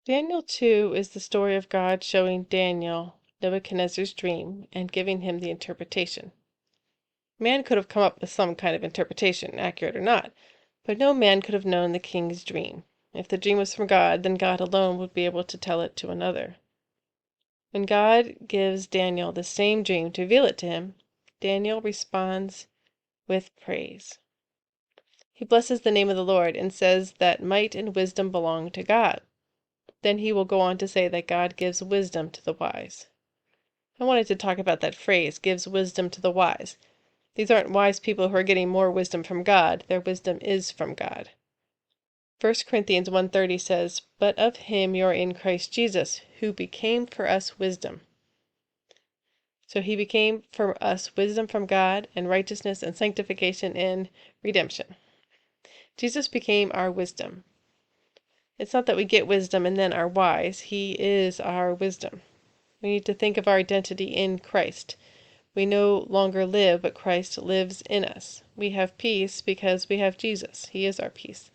Daniel 2 is the story of God showing Daniel Nebuchadnezzar's dream and giving him the interpretation. Man could have come up with some kind of interpretation, accurate or not, but no man could have known the king's dream. If the dream was from God, then God alone would be able to tell it to another. When God gives Daniel the same dream to reveal it to him, Daniel responds with praise. He blesses the name of the Lord and says that might and wisdom belong to God. Then he will go on to say that God gives wisdom to the wise. I wanted to talk about that phrase, gives wisdom to the wise. These aren't wise people who are getting more wisdom from God. Their wisdom is from God. 1 Corinthians 1:30 says, "But of him you are in Christ Jesus, who became for us wisdom." So he became for us wisdom from God and righteousness and sanctification and redemption. Jesus became our wisdom. It's not that we get wisdom and then are wise. He is our wisdom. We need to think of our identity in Christ. We no longer live, but Christ lives in us. We have peace because we have Jesus. He is our peace.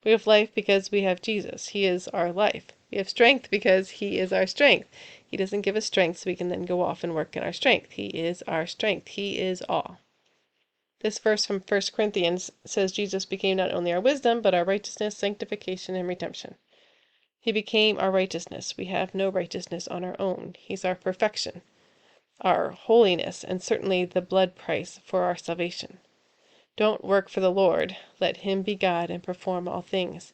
We have life because we have Jesus. He is our life. We have strength because He is our strength. He doesn't give us strength so we can then go off and work in our strength. He is our strength. He is all. This verse from 1 Corinthians says Jesus became not only our wisdom, but our righteousness, sanctification, and redemption. He became our righteousness. We have no righteousness on our own. He's our perfection, our holiness, and certainly the blood price for our salvation. Don't work for the Lord. Let Him be God and perform all things.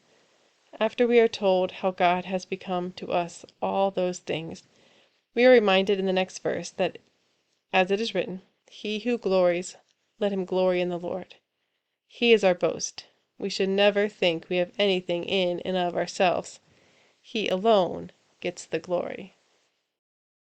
After we are told how God has become to us all those things, we are reminded in the next verse that, as it is written, "He who glories, let him glory in the Lord." He is our boast. We should never think we have anything in and of ourselves. He alone gets the glory.